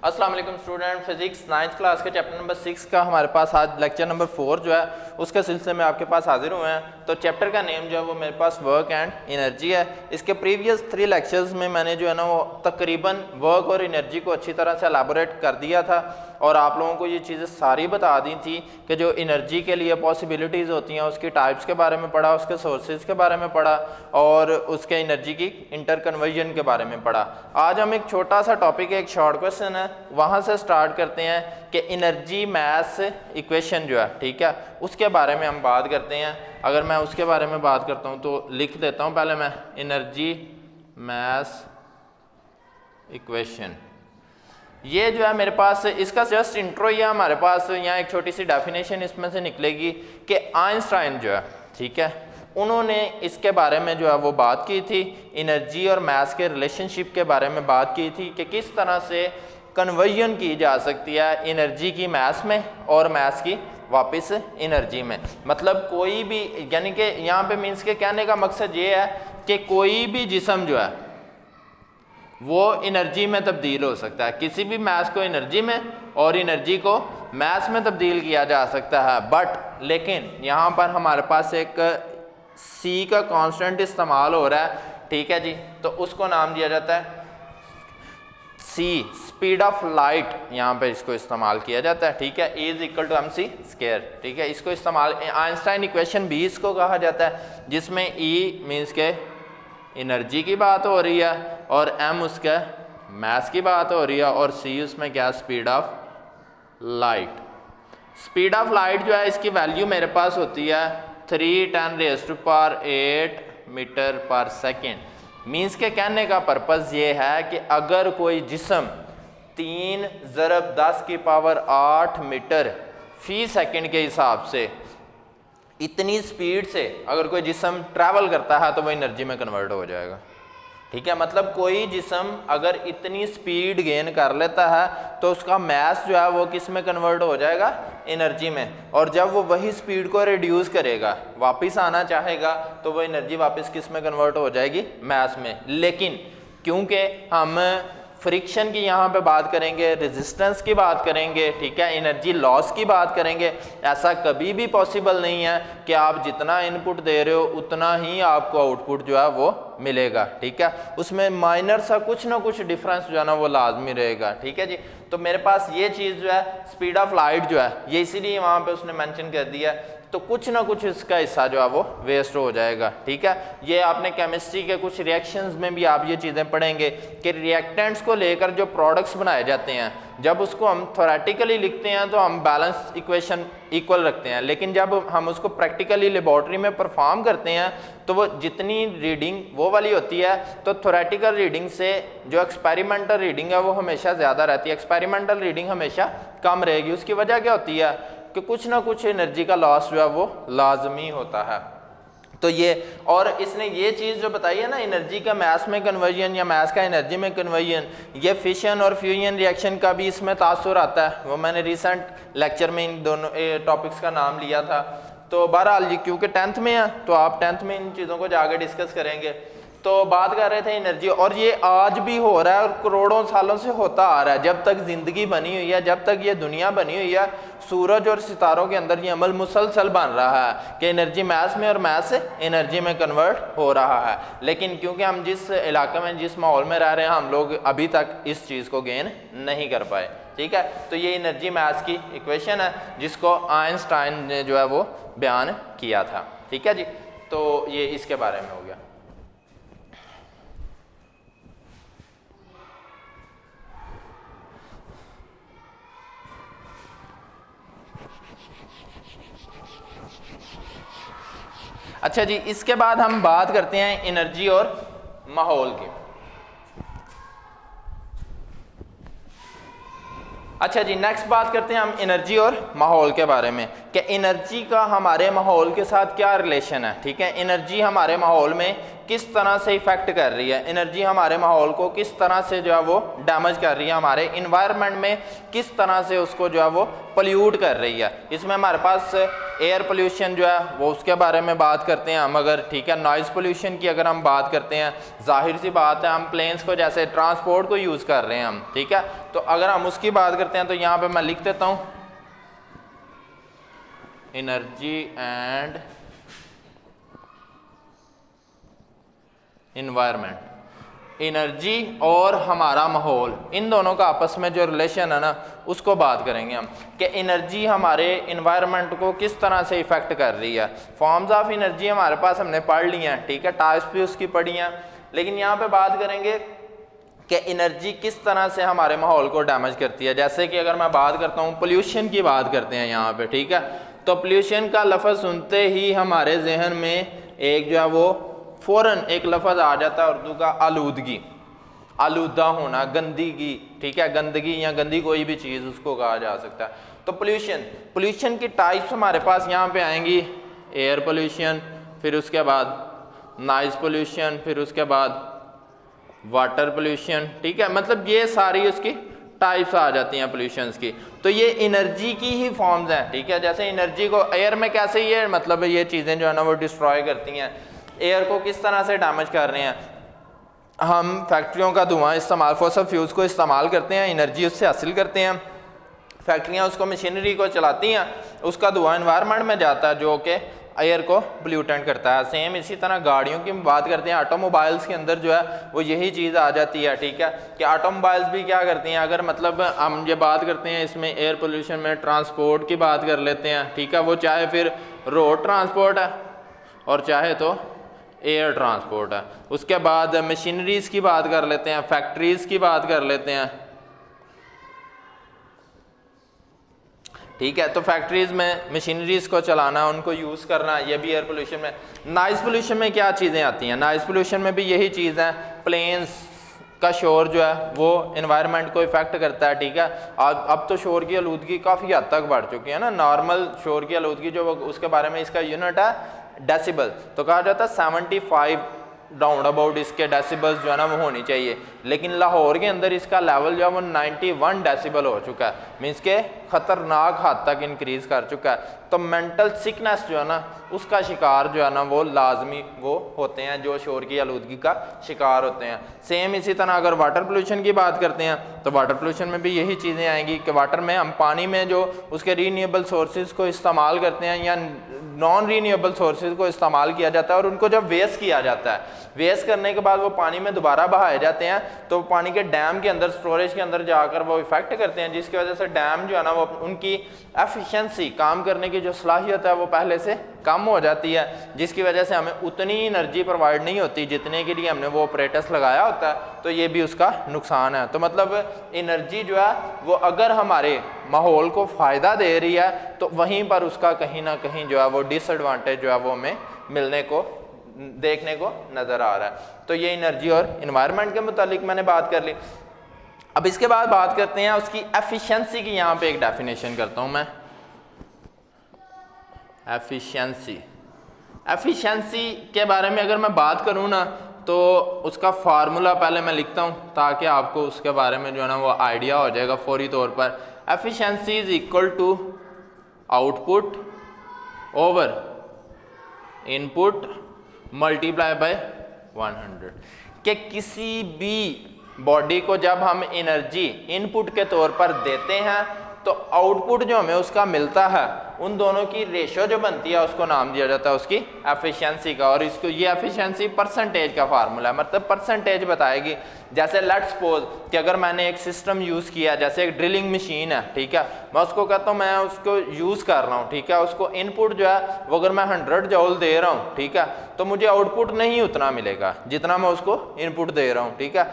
अस्सलाम वालेकुम student, physics 9th class के चैप्टर नंबर 6 का हमारे पास आज लेक्चर नंबर 4 जो है उसके सिलसिले में आपके पास हाजिर हुए हैं। तो चैप्टर का नेम जो है वो मेरे पास वर्क एंड एनर्जी है। इसके प्रीवियस 3 लेक्चर्स में मैंने जो है ना वो तकरीबन वर्क और एनर्जी को अच्छी तरह से एलैबोरेट कर दिया था और आप लोगों को ये चीज़ें सारी बता दी थी कि जो एनर्जी के लिए पॉसिबिलिटीज़ होती हैं उसकी टाइप्स के बारे में पढ़ा, उसके सोर्सेज के बारे में पढ़ा और उसके एनर्जी की इंटर कन्वर्जन के बारे में पढ़ा। आज हम एक छोटा सा टॉपिक है, एक शॉर्ट क्वेश्चन है, वहाँ से स्टार्ट करते हैं कि एनर्जी मास इक्वेशन जो है, ठीक है, उसके बारे में हम बात करते हैं। अगर मैं उसके बारे में बात करता हूँ तो लिख देता हूँ पहले मैं एनर्जी मास इक्वेशन। ये जो है मेरे पास इसका जस्ट इंट्रो ही है। हमारे पास यहाँ एक छोटी सी डेफिनेशन इसमें से निकलेगी कि आइंस्टाइन जो है, ठीक है, उन्होंने इसके बारे में जो है वो बात की थी, एनर्जी और मास के रिलेशनशिप के बारे में बात की थी कि किस तरह से कन्वर्जन की जा सकती है एनर्जी की मास में और मास की वापस एनर्जी में। मतलब कोई भी, यानी कि यहाँ पे मीन्स के कहने का मकसद ये है कि कोई भी जिस्म जो है वो एनर्जी में तब्दील हो सकता है, किसी भी मास को एनर्जी में और एनर्जी को मास में तब्दील किया जा सकता है। बट लेकिन यहाँ पर हमारे पास एक सी का कांस्टेंट इस्तेमाल हो रहा है, ठीक है जी, तो उसको नाम दिया जाता है सी, स्पीड ऑफ लाइट, यहाँ पे इसको इस्तेमाल किया जाता है, ठीक है, E = mc², ठीक है। इसको इस्तेमाल आइंस्टाइन इक्वेशन भी इसको कहा जाता है, जिसमें E मीन्स के एनर्जी की बात हो रही है और m उसका मास की बात हो रही है और c उसमें क्या, speed of light. Speed of light जो है इसकी वैल्यू मेरे पास होती है 3×10⁸ मीटर पर सेकेंड। मीन्स के कहने का पर्पज़ ये है कि अगर कोई जिस्म 3×10⁸ मीटर फी सेकेंड के हिसाब से इतनी स्पीड से अगर कोई जिस्म ट्रैवल करता है तो वो एनर्जी में कन्वर्ट हो जाएगा, ठीक है। मतलब कोई जिस्म अगर इतनी स्पीड गेन कर लेता है तो उसका मास जो है वो किस में कन्वर्ट हो जाएगा, एनर्जी में। और जब वो वही स्पीड को रिड्यूस करेगा, वापस आना चाहेगा, तो वो एनर्जी वापस किस में कन्वर्ट हो जाएगी, मास में। लेकिन क्योंकि हम फ्रिक्शन की यहाँ पे बात करेंगे, रेजिस्टेंस की बात करेंगे, ठीक है, एनर्जी लॉस की बात करेंगे, ऐसा कभी भी पॉसिबल नहीं है कि आप जितना इनपुट दे रहे हो उतना ही आपको आउटपुट जो है वो मिलेगा, ठीक है। उसमें माइनर सा कुछ ना कुछ डिफरेंस जो है ना वो लाजमी रहेगा, ठीक है जी। तो मेरे पास ये चीज़ जो है स्पीड ऑफ लाइट जो है ये इसीलिए वहाँ पे उसने मेंशन कर दिया, तो कुछ ना कुछ इसका हिस्सा जो है वो वेस्ट हो जाएगा, ठीक है। ये आपने केमिस्ट्री के कुछ रिएक्शंस में भी आप ये चीज़ें पढ़ेंगे कि रिएक्टेंट्स को लेकर जो प्रोडक्ट्स बनाए जाते हैं, जब उसको हम थ्योरेटिकली लिखते हैं तो हम बैलेंस इक्वेशन इक्वल रखते हैं, लेकिन जब हम उसको प्रैक्टिकली लेबॉर्ट्री में परफॉर्म करते हैं तो वो जितनी रीडिंग वो वाली होती है, तो थ्योरेटिकल रीडिंग से जो एक्सपेरिमेंटल रीडिंग है वो हमेशा ज़्यादा रहती है, एक्सपेरिमेंटल रीडिंग हमेशा कम रहेगी। उसकी वजह क्या होती है कि कुछ ना कुछ एनर्जी का लॉस जो है वो लाजमी होता है। तो ये, और इसने ये चीज़ जो बताई है ना, एनर्जी का मास में कन्वर्जन या मास का एनर्जी में कन्वर्जन, ये फिशन और फ्यूजन रिएक्शन का भी इसमें तासुर आता है। वो मैंने रिसेंट लेक्चर में इन दोनों टॉपिक्स का नाम लिया था। तो बहरहाल जी क्योंकि 10th में है तो आप 10th में इन चीज़ों को जाकर डिस्कस करेंगे। तो बात कर रहे थे एनर्जी, और ये आज भी हो रहा है और करोड़ों सालों से होता आ रहा है। जब तक ज़िंदगी बनी हुई है, जब तक ये दुनिया बनी हुई है, सूरज और सितारों के अंदर ये अमल मुसलसल बन रहा है कि एनर्जी मास में और मास एनर्जी में कन्वर्ट हो रहा है। लेकिन क्योंकि हम जिस इलाके में, जिस माहौल में रह रहे हैं, हम लोग अभी तक इस चीज़ को गेन नहीं कर पाए, ठीक है। तो ये एनर्जी मास की इक्वेशन है जिसको आइंस्टाइन ने जो है वो बयान किया था, ठीक है जी। तो ये इसके बारे में हो गया। अच्छा जी, इसके बाद हम बात करते हैं एनर्जी और माहौल की। अच्छा जी, नेक्स्ट बात करते हैं हम एनर्जी और माहौल के बारे में कि एनर्जी का हमारे माहौल के साथ क्या रिलेशन है, ठीक है। एनर्जी हमारे माहौल में किस तरह से इफेक्ट कर रही है, एनर्जी हमारे माहौल को किस तरह से जो है वो डैमेज कर रही है, हमारे इन्वायरमेंट में किस तरह से उसको जो है वो पोल्यूट कर रही है। इसमें हमारे पास एयर पोल्यूशन जो है वो उसके बारे में बात करते हैं हम अगर, ठीक है। नॉइज़ पोल्यूशन की अगर हम बात करते हैं, जाहिर सी बात है हम प्लेन्स को जैसे ट्रांसपोर्ट को यूज़ कर रहे हैं हम, ठीक है। तो अगर हम उसकी बात करते हैं तो यहाँ पे मैं लिख देता हूँ एनर्जी एंड इन्वायरमेंट। एनर्जी और हमारा माहौल, इन दोनों का आपस में जो रिलेशन है ना उसको बात करेंगे हम कि एनर्जी हमारे इन्वायरमेंट को किस तरह से इफेक्ट कर रही है। फॉर्म्स ऑफ एनर्जी हमारे पास हमने पढ़ ली हैं, ठीक है, टाइप्स भी उसकी पढ़ी हैं, लेकिन यहाँ पे बात करेंगे कि एनर्जी किस तरह से हमारे माहौल को डैमेज करती है। जैसे कि अगर मैं बात करता हूँ पोल्यूशन की बात करते हैं यहाँ पे, ठीक है। तो पोल्यूशन का लफ्ज़ सुनते ही हमारे जहन में एक जो है वो फ़ौरन एक लफ्ज़ आ जाता है उर्दू का आलूदगी, आलूदा होना, गंदगी, ठीक है, गंदगी या गंदी कोई भी चीज़ उसको कहा जा सकता है। तो पोल्यूशन की टाइप्स हमारे पास यहाँ पे आएंगी, एयर पोल्यूशन, फिर उसके बाद नॉइज़ पोल्यूशन, फिर उसके बाद वाटर पोल्यूशन, ठीक है। मतलब ये सारी उसकी टाइप्स आ जाती हैं पोल्यूशंस की। तो ये एनर्जी की ही फॉर्म्स हैं, ठीक है। जैसे एनर्जी को एयर में कैसे ये मतलब ये चीज़ें जो है ना वो डिस्ट्रॉय करती हैं, एयर को किस तरह से डैमेज कर रहे हैं। हम फैक्ट्रियों का धुआं इस्तेमाल, फॉसिल फ्यूल्स को इस्तेमाल करते हैं, एनर्जी उससे हासिल करते हैं, फैक्ट्रियाँ उसको मशीनरी को चलाती हैं, उसका धुआं एनवायरनमेंट में जाता है जो कि एयर को पोल्यूटेंट करता है। सेम इसी तरह गाड़ियों की बात करते हैं, ऑटोमोबाइल्स के अंदर जो है वो यही चीज़ आ जाती है, ठीक है, कि ऑटोमोबाइल्स भी क्या करती हैं, अगर मतलब हम ये बात करते हैं इसमें एयर पोल्यूशन में ट्रांसपोर्ट की बात कर लेते हैं, ठीक है, वो चाहे फिर रोड ट्रांसपोर्ट है और चाहे तो एयर ट्रांसपोर्ट है। उसके बाद मशीनरीज़ की बात कर लेते हैं, फैक्ट्रीज़ की बात कर लेते हैं, ठीक है। तो फैक्ट्रीज़ में मशीनरीज़ को चलाना, उनको यूज़ करना, ये भी एयर पोल्यूशन में। नॉइज़ पोल्यूशन में क्या चीज़ें आती हैं, नॉइज़ पोल्यूशन में भी यही चीज़ है, प्लेन्स का शोर जो है वो एनवायरनमेंट को इफेक्ट करता है, ठीक है। अब तो शोर की आलूदगी काफ़ी हद तक बढ़ चुकी है ना, नॉर्मल शोर की आलूदगी जो उसके बारे में इसका यूनिट है डेसिबल, तो कहा जाता है 75 राउंड अबाउट इसके डेसिबल्स जो है ना वो होनी चाहिए, लेकिन लाहौर के अंदर इसका लेवल जो है वो 91 डेसिबल हो चुका है, मीन्स के ख़तरनाक हद तक इंक्रीज़ कर चुका है। तो मेंटल सिकनेस जो है ना उसका शिकार जो है ना वो लाजमी वो होते हैं जो शोर की आलूदगी का शिकार होते हैं। सेम इसी तरह अगर वाटर पोल्यूशन की बात करते हैं तो वाटर पोल्यूशन में भी यही चीज़ें आएंगी कि वाटर में हम पानी में जो उसके रीन्यूएबल सोर्सेज को इस्तेमाल करते हैं या नॉन रीन्यूएबल सोर्सेज को इस्तेमाल किया जाता है और उनको जब वेस्ट किया जाता है, वेस्ट करने के बाद वो पानी में दोबारा बहाए जाते हैं, तो पानी के डैम के अंदर, स्टोरेज के अंदर जाकर वो इफेक्ट करते हैं, जिसकी वजह से डैम जो है ना वो उनकी एफिशिएंसी, काम करने की जो सलाहियत है वो पहले से कम हो जाती है, जिसकी वजह से हमें उतनी एनर्जी प्रोवाइड नहीं होती जितने के लिए हमने वो ऑपरेटर्स लगाया होता है, तो ये भी उसका नुकसान है। तो मतलब एनर्जी जो है वो अगर हमारे माहौल को फ़ायदा दे रही है तो वहीं पर उसका कहीं ना कहीं जो है वो डिसएडवांटेज जो है वो हमें मिलने को, देखने को नज़र आ रहा है। तो ये एनर्जी और इन्वायरमेंट के मुतालिक मैंने बात कर ली। अब इसके बाद बात करते हैं उसकी एफिशिएंसी की। यहाँ पे एक डेफिनेशन करता हूँ मैं, एफिशिएंसी के बारे में अगर मैं बात करूँ ना तो उसका फार्मूला पहले मैं लिखता हूँ ताकि आपको उसके बारे में जो है ना वो आइडिया हो जाएगा फौरी तौर पर। Efficiency is equal to output over input multiply by 100, कि किसी भी बॉडी को जब हम एनर्जी इनपुट के तौर पर देते हैं तो आउटपुट जो हमें उसका मिलता है उन दोनों की रेशो जो बनती है उसको नाम दिया जाता है उसकी एफिशिएंसी का। और इसको ये एफिशिएंसी परसेंटेज का फार्मूला है, मतलब परसेंटेज बताएगी। जैसे लेट्स सपोज कि अगर मैंने एक सिस्टम यूज़ किया, जैसे एक ड्रिलिंग मशीन है, ठीक है, मैं उसको कहता हूँ मैं उसको यूज़ कर रहा हूँ, ठीक है, उसको इनपुट जो है वो अगर मैं 100 जूल दे रहा हूँ, ठीक है, तो मुझे आउटपुट नहीं उतना मिलेगा जितना मैं उसको इनपुट दे रहा हूँ, ठीक है।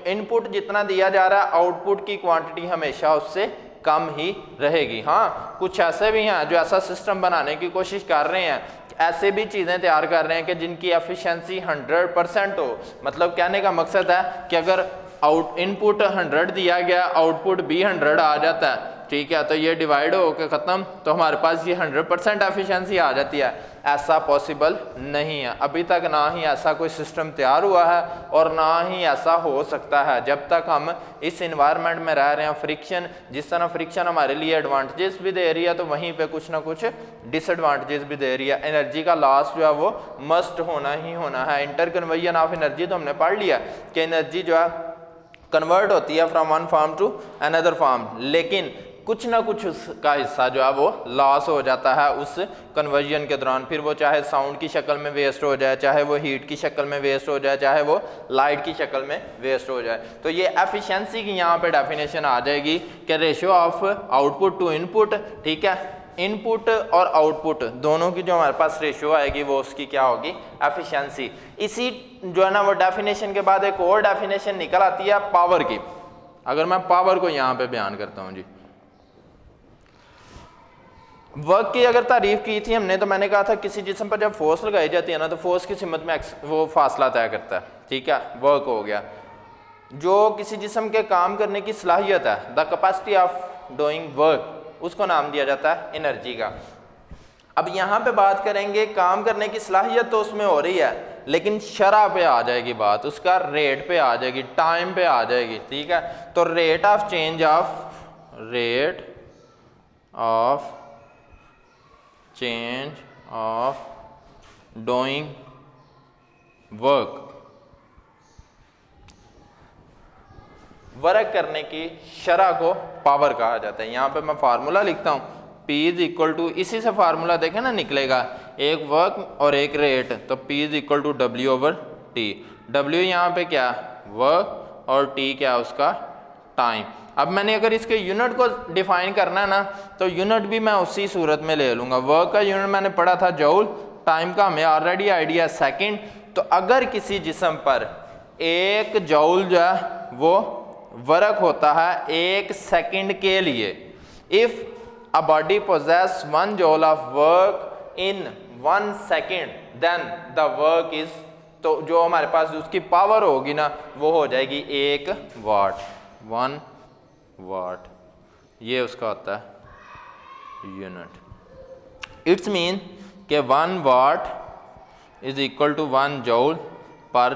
इनपुट जितना दिया जा रहा है आउटपुट की क्वांटिटी हमेशा उससे कम ही रहेगी। हाँ, कुछ ऐसे भी हैं जो ऐसा सिस्टम बनाने की कोशिश कर रहे हैं, ऐसे भी चीज़ें तैयार कर रहे हैं कि जिनकी एफिशिएंसी 100% हो। मतलब कहने का मकसद है कि अगर इनपुट 100 दिया गया, आउटपुट भी 100 आ जाता है, ठीक है, तो ये डिवाइड हो के ख़त्म, तो हमारे पास ये 100% एफिशिएंसी आ जाती है। ऐसा पॉसिबल नहीं है, अभी तक ना ही ऐसा कोई सिस्टम तैयार हुआ है और ना ही ऐसा हो सकता है जब तक हम इस इन्वायरमेंट में रह रहे हैं। फ्रिक्शन, जिस तरह फ्रिक्शन हमारे लिए एडवांटेजेस भी दे रही है, तो वहीं पे कुछ ना कुछ डिसएडवांटेजेस भी दे रही है। एनर्जी का लॉस जो है वो मस्ट होना ही होना है। इंटर कन्वर्जन ऑफ एनर्जी तो हमने पढ़ लिया कि एनर्जी जो है कन्वर्ट होती है from one form to another form, लेकिन कुछ ना कुछ उसका हिस्सा जो है वो लॉस हो जाता है उस कन्वर्जन के दौरान। फिर वो चाहे साउंड की शक्ल में वेस्ट हो जाए, चाहे वो हीट की शक्ल में वेस्ट हो जाए, चाहे वो लाइट की शक्ल में वेस्ट हो जाए। तो ये एफिशिएंसी की यहाँ पे डेफिनेशन आ जाएगी कि ratio of output to input, ठीक है, इनपुट और आउटपुट दोनों की जो हमारे पास रेशियो आएगी वो उसकी क्या होगी, एफिशिएंसी। इसी जो है ना वो डेफिनेशन के बाद एक और डेफिनेशन निकल आती है पावर की। अगर मैं पावर को यहाँ पे बयान करता हूँ जी, वर्क की अगर तारीफ की थी हमने, तो मैंने कहा था किसी जिस्म पर जब फोर्स लगाई जाती है ना, तो फोर्स की सिमत में वो फासला तय करता है, ठीक है, वर्क हो गया। जो किसी जिस्म के काम करने की सलाहियत है, the capacity of doing work, उसको नाम दिया जाता है एनर्जी का। अब यहाँ पे बात करेंगे काम करने की सलाहियत तो उसमें हो रही है, लेकिन शरह पे आ जाएगी बात, उसका रेट पे आ जाएगी, टाइम पे आ जाएगी, ठीक है। तो rate of change of doing work, work करने की शरह को पावर कहा जाता है। यहाँ पे मैं फार्मूला लिखता हूँ, P इज इक्वल टू, इसी से फार्मूला देखें ना निकलेगा, एक वर्क और एक रेट, तो P is equal to W over T। W यहाँ पे क्या, वर्क, और T क्या उसका टाइम। अब मैंने अगर इसके यूनिट को डिफाइन करना है ना, तो यूनिट भी मैं उसी सूरत में ले लूँगा। वर्क का यूनिट मैंने पढ़ा था जूल, टाइम का हमें ऑलरेडी आइडिया सेकेंड। तो अगर किसी जिस्म पर एक जूल जो है वो वर्क होता है 1 सेकंड के लिए, if a body possesses 1 joule of work in 1 second, then the work is, तो जो हमारे पास उसकी पावर होगी ना वो हो जाएगी 1 वाट, 1 वाट, ये उसका होता है यूनिट। इट्स मीन कि 1 watt is equal to 1 joule per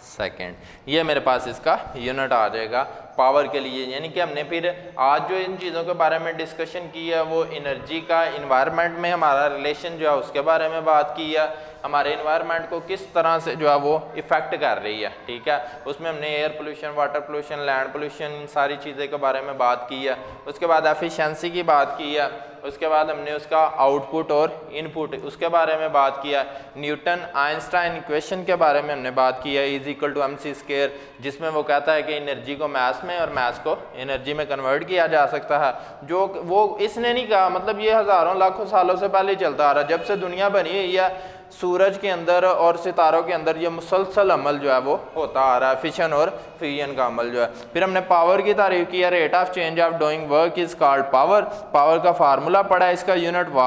second, ये मेरे पास इसका यूनिट आ जाएगा पावर के लिए। यानी कि हमने फिर आज जो इन चीज़ों के बारे में डिस्कशन की है वो एनर्जी का इन्वायरमेंट में हमारा रिलेशन जो है उसके बारे में बात की है, हमारे इन्वायरमेंट को किस तरह से जो है वो इफ़ेक्ट कर रही है, ठीक है। उसमें हमने air pollution, water pollution, land pollution, इन सारी चीज़ें के बारे में बात की है। उसके बाद एफिशिएंसी की बात की है, उसके बाद हमने उसका आउटपुट और इनपुट उसके बारे में बात किया। न्यूटन आइंस्टाइन इक्वेशन के बारे में हमने बात की है, इज इक्वल टू mc², जिसमें वो कहता है कि एनर्जी को मैस में और मैस को एनर्जी में कन्वर्ट किया जा सकता है। जो वो इसने नहीं कहा, मतलब ये हज़ारों लाखों सालों से पहले चलता आ रहा है, जब से दुनिया बनी हुई है सूरज के अंदर और सितारों के अंदर ये मुसलसल अमल जो है वो होता आ रहा है, फिशन और फ्यूजन का अमल जो है। फिर हमने पावर की तारीफ की है, rate of change of doing work is called power. Power का फार्मूला पढ़ा है, इसका यूनिट वाट